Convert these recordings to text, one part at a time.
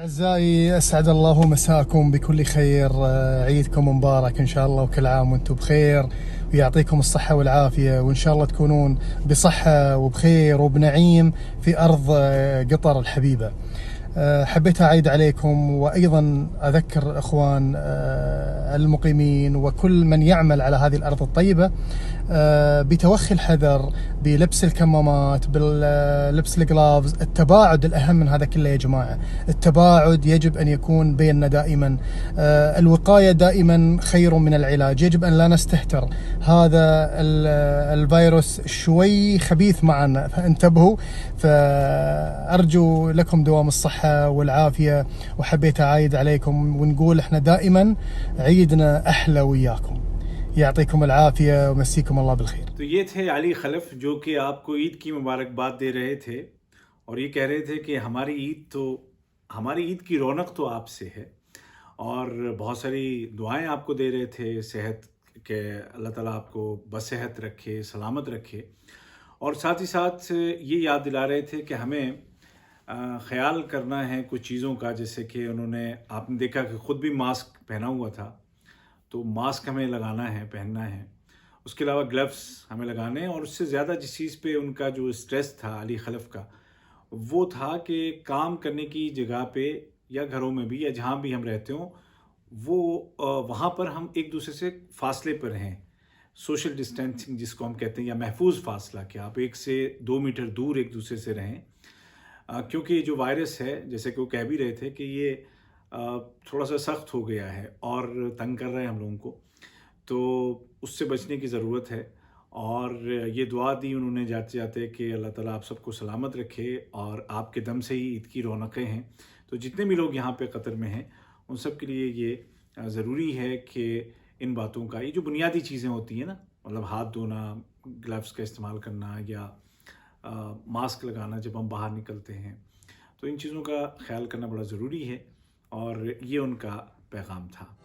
أعزائي أسعد الله مساكم بكل خير. عيدكم مبارك إن شاء الله، وكل عام وأنتم بخير، ويعطيكم الصحة والعافية، وإن شاء الله تكونون بصحة وبخير وبنعيم في أرض قطر الحبيبة. حبيت أعيد عليكم، وأيضا أذكر إخوان المقيمين وكل من يعمل على هذه الأرض الطيبة بتوخي الحذر، بلبس الكمامات، بلبس الجلافز. التباعد الأهم من هذا كله يا جماعة. التباعد يجب أن يكون بيننا دائما. الوقاية دائما خير من العلاج. يجب أن لا نستهتر. هذا الفيروس شوي خبيث معنا، فانتبهوا. فأرجو لكم دوام الصحة والعافية، وحبيت أعايد عليكم ونقول إحنا دائما عيدنا أحلى وياكم. يعطيكم العافية ومسيكم الله بالخير. تو یہ تھے علی خلف، جو کہ آپ کو عید کی مبارکباد دے رہے تھے، اور یہ کہہ رہے تھے کہ ہماری عید کی رونق تو آپ سے ہے، اور بہت ساری دعائیں آپ کو دے رہے تھے صحت کہ اللہ تعالیٰ آپ کو بصحت رکھے، سلامت رکھے، اور ساتھ ہی ساتھ یہ یاد دلا رہے تھے کہ ہمیں خیال کرنا ہے کچھ چیزوں کا، جیسے کہ آپ نے دیکھا کہ خود بھی ماسک پہنا ہوا تھا، تو ماسک ہمیں لگانا ہے، پہننا ہے۔ اس کے علاوہ گلوز ہمیں لگانے ہیں، اور اس سے زیادہ جس چیز پہ ان کا جو اسٹریس تھا علی خلف کا، وہ تھا کہ کام کرنے کی جگہ پہ یا گھروں میں بھی یا جہاں بھی ہم رہتے ہوں، وہ وہاں پر ہم ایک دوسرے سے فاصلے پر رہیں، سوشل ڈسٹینسنگ جس کو ہم کہتے ہیں، یا محفوظ فاصلہ، کہ آپ 1 سے 2 میٹر دور ایک دوسرے سے رہیں، کیونکہ یہ جو وائرس ہے، جیسے کہ وہ کہہ بھی رہے تھے کہ یہ تھوڑا سا سخت ہو گیا ہے اور تنگ کر رہے ہیں ہم لوگوں کو، تو اس سے بچنے کی ضرورت ہے۔ اور یہ دعا دی انہوں نے جاتے جاتے کہ اللہ تعالیٰ آپ سب کو سلامت رکھے، اور آپ کے دم سے ہی عید کی رونقیں ہیں۔ تو جتنے بھی لوگ یہاں پہ قطر میں ہیں، ان سب کے لیے یہ ضروری ہے کہ ان باتوں کا، یہ جو بنیادی چیزیں ہوتی ہیں نا، مطلب ہاتھ دھونا، گلوز کا استعمال کرنا، یا ماسک لگانا جب ہم باہر نکلتے ہیں، تو ان چیزوں کا خیال کرنا بڑا ضروری ہے، اور یہ ان کا پیغام تھا۔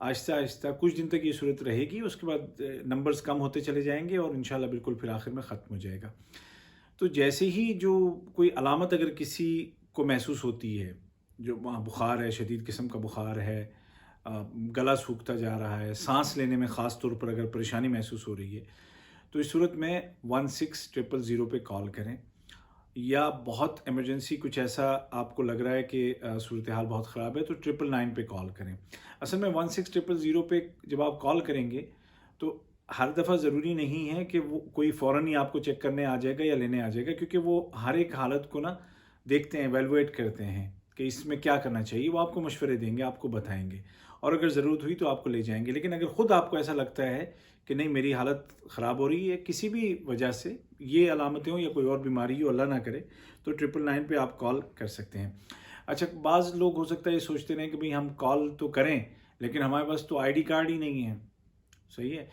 آہستہ آہستہ کچھ دن تک یہ صورت رہے گی، اس کے بعد نمبرز کم ہوتے چلے جائیں گے اور انشاءاللہ بالکل پھر آخر میں ختم ہو جائے گا۔ تو جیسے ہی جو کوئی علامت اگر کسی کو محسوس ہوتی ہے، جو بخار ہے، شدید قسم کا بخار ہے، گلا سوکھتا جا رہا ہے، سانس لینے میں خاص طور پر اگر پریشانی محسوس ہو رہی ہے، تو اس صورت میں 1600 پہ کال کریں، یا بہت ایمرجنسی کچھ ایسا آپ کو لگ رہا ہے کہ صورتحال بہت خراب ہے تو 999 پہ کال کریں۔ اصل میں 1600 پہ جب آپ کال کریں گے تو ہر دفعہ ضروری نہیں ہے کہ وہ کوئی فوراً ہی آپ کو چیک کرنے آ جائے گا یا لینے آ جائے گا، کیونکہ وہ ہر ایک حالت کو نا دیکھتے ہیں، ایویلویٹ کرتے ہیں کہ اس میں کیا کرنا چاہیے، وہ آپ کو مشورے دیں گے، آپ کو بتائیں گے، اور اگر ضرورت ہوئی تو آپ کو لے جائیں گے۔ لیکن اگر خود آپ کو ایسا لگتا ہے کہ نہیں میری حالت خراب ہو رہی ہے کسی بھی وجہ سے، یہ علامتیں ہوں یا کوئی اور بیماری ہو، اللہ نہ کرے، تو 999 پہ آپ کال کر سکتے ہیں۔ اچھا، بعض لوگ ہو سکتا ہے یہ سوچتے رہیں کہ بھئی ہم کال تو کریں لیکن ہمارے پاس تو آئی ڈی کارڈ ہی نہیں ہے، صحیح ہے،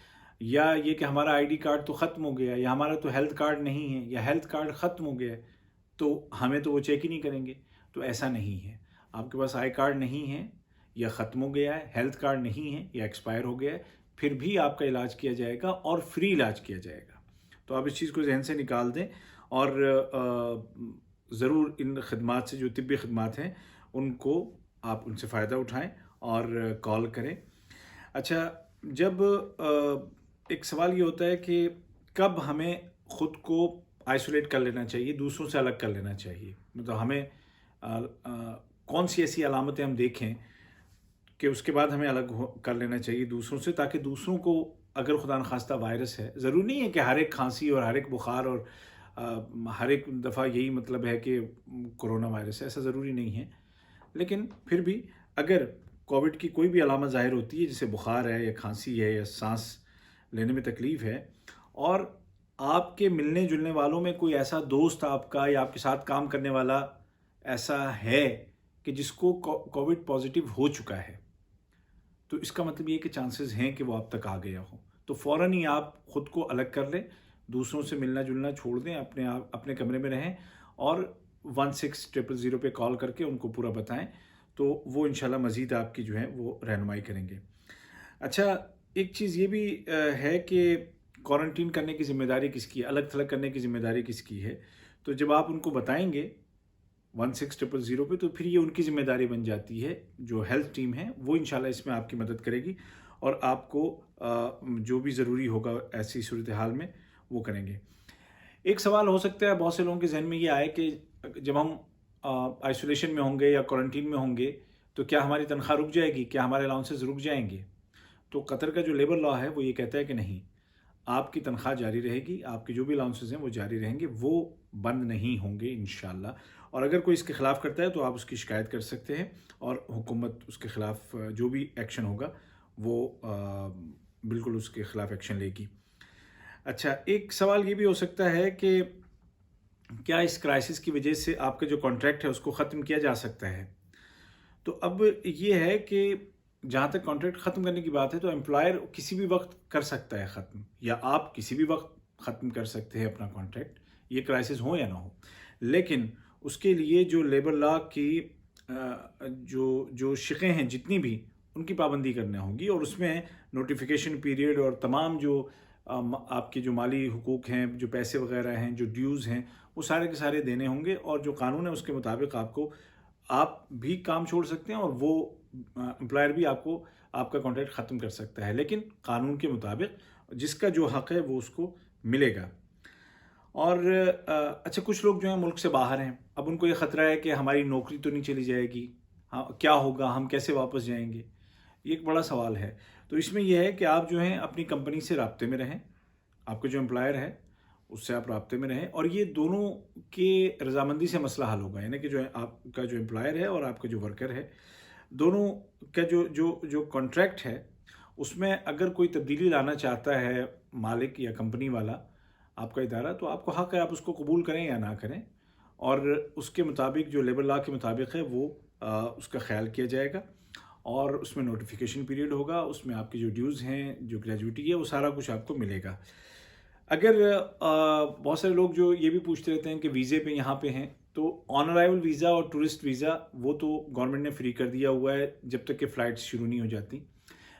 یا یہ کہ ہمارا آئی ڈی کارڈ تو ختم ہو گیا، یا ہمارا تو ہیلتھ کارڈ نہیں ہے، یا ہیلتھ کارڈ ختم ہو گیا ہے تو ہمیں تو وہ چیک ہی نہیں کریں گے۔ تو ایسا نہیں ہے، آپ کے پاس آئی کارڈ نہیں ہے یا ختم ہو گیا ہے، ہیلتھ کارڈ نہیں ہے یا ایکسپائر ہو گیا ہے، پھر بھی آپ کا علاج کیا جائے گا اور فری علاج کیا جائے گا۔ تو آپ اس چیز کو ذہن سے نکال دیں، اور ضرور ان خدمات سے، جو طبی خدمات ہیں، ان کو آپ ان سے فائدہ اٹھائیں اور کال کریں۔ اچھا، جب ایک سوال یہ ہوتا ہے کہ کب ہمیں خود کو آئسولیٹ کر لینا چاہیے، دوسروں سے الگ کر لینا چاہیے، مطلب ہمیں کون سی ایسی علامتیں ہم دیکھیں کہ اس کے بعد ہمیں الگ کر لینا چاہیے دوسروں سے، تاکہ دوسروں کو اگر خدا نخواستہ وائرس ہے، ضروری نہیں ہے کہ ہر ایک کھانسی اور ہر ایک بخار اور ہر ایک دفعہ یہی مطلب ہے کہ کرونا وائرس ہے، ایسا ضروری نہیں ہے، لیکن پھر بھی اگر کووڈ کی کوئی بھی علامت ظاہر ہوتی ہے، جیسے بخار ہے یا کھانسی ہے یا سانس لینے میں تکلیف ہے، اور آپ کے ملنے جلنے والوں میں کوئی ایسا دوست آپ کا یا آپ کے ساتھ کام کرنے والا ایسا ہے کہ جس کو کووڈ پازیٹیو ہو چکا ہے، تو اس کا مطلب یہ کہ چانسز ہیں کہ وہ آپ تک آ گیا ہو، تو فوراً ہی آپ خود کو الگ کر لیں، دوسروں سے ملنا جلنا چھوڑ دیں، اپنے کمرے میں رہیں، اور 1600 پہ کال کر کے ان کو پورا بتائیں، تو وہ انشاءاللہ مزید آپ کی جو ہے وہ رہنمائی کریں گے۔ اچھا، ایک چیز یہ بھی ہے کہ کوارنٹین کرنے کی ذمہ داری کس کی ہے، الگ تھلگ کرنے کی ذمہ داری کس کی ہے، تو جب آپ ان کو بتائیں گے 1600 پہ، تو پھر یہ ان کی ذمہ داری بن جاتی ہے، جو ہیلتھ ٹیم ہے وہ انشاءاللہ اس میں آپ کی مدد کرے گی، اور آپ کو جو بھی ضروری ہوگا ایسی صورتحال میں وہ کریں گے۔ ایک سوال ہو سکتا ہے بہت سے لوگوں کے ذہن میں یہ آئے کہ جب ہم آئسولیشن میں ہوں گے یا کوارنٹین میں ہوں گے تو کیا ہماری تنخواہ رک جائے گی، کیا ہمارے الاؤنسز رک جائیں گے؟ تو قطر کا جو لیبر لا ہے وہ یہ کہتا ہے کہ نہیں، آپ کی تنخواہ جاری رہے گی، آپ کے جو بھی الاؤنسز ہیں وہ جاری رہیں گے، وہ بند نہیں ہوں گے انشاءاللہ، اور اگر کوئی اس کے خلاف کرتا ہے تو آپ اس کی شکایت کر سکتے ہیں، اور حکومت اس کے خلاف جو بھی ایکشن ہوگا وہ بالکل اس کے خلاف ایکشن لے گی۔ اچھا، ایک سوال یہ بھی ہو سکتا ہے کہ کیا اس کرائسس کی وجہ سے آپ کا جو کانٹریکٹ ہے اس کو ختم کیا جا سکتا ہے؟ تو اب یہ ہے کہ جہاں تک کانٹریکٹ ختم کرنے کی بات ہے تو امپلائر کسی بھی وقت کر سکتا ہے ختم، یا آپ کسی بھی وقت ختم کر سکتے ہیں اپنا کانٹریکٹ، یہ کرائسس ہو یا نہ ہو، لیکن اس کے لیے جو لیبر لا کی جو شقیں ہیں جتنی بھی، ان کی پابندی کرنا ہوگی، اور اس میں نوٹیفیکیشن پیریڈ اور تمام جو آپ کے جو مالی حقوق ہیں، جو پیسے وغیرہ ہیں، جو ڈیوز ہیں، وہ سارے کے سارے دینے ہوں گے، اور جو قانون ہے اس کے مطابق آپ بھی کام چھوڑ سکتے ہیں، اور وہ امپلائر بھی آپ کا کانٹریکٹ ختم کر سکتا ہے، لیکن قانون کے مطابق جس کا جو حق ہے وہ اس کو ملے گا۔ اور اچھا، کچھ لوگ جو ہیں ملک سے باہر ہیں، اب ان کو یہ خطرہ ہے کہ ہماری نوکری تو نہیں چلی جائے گی، کیا ہوگا، ہم کیسے واپس جائیں گے، یہ ایک بڑا سوال ہے۔ تو اس میں یہ ہے کہ آپ جو ہیں اپنی کمپنی سے رابطے میں رہیں، آپ کا جو امپلائر ہے اس سے آپ رابطے میں رہیں، اور یہ دونوں کے رضامندی سے مسئلہ حل ہوگا، یعنی کہ جو آپ کا جو امپلائر ہے اور آپ کا جو ورکر ہے، دونوں کا جو کانٹریکٹ ہے اس میں اگر کوئی تبدیلی لانا چاہتا ہے مالک یا کمپنی والا، آپ کا ادارہ، تو آپ کو حق ہے آپ اس کو قبول کریں یا نہ کریں، اور اس کے مطابق جو لیبر لا کے مطابق ہے وہ اس کا خیال کیا جائے گا، اور اس میں نوٹیفیکیشن پیریڈ ہوگا، اس میں آپ کی جو ڈیوز ہیں، جو گریجویٹی ہے، وہ سارا کچھ آپ کو ملے گا۔ اگر بہت سارے لوگ جو یہ بھی پوچھتے رہتے ہیں کہ ویزے پہ یہاں پہ ہیں، تو آن ارائیول ویزا اور ٹورسٹ ویزا وہ تو گورنمنٹ نے فری کر دیا ہوا ہے جب تک کہ فلائٹس شروع نہیں ہو جاتی،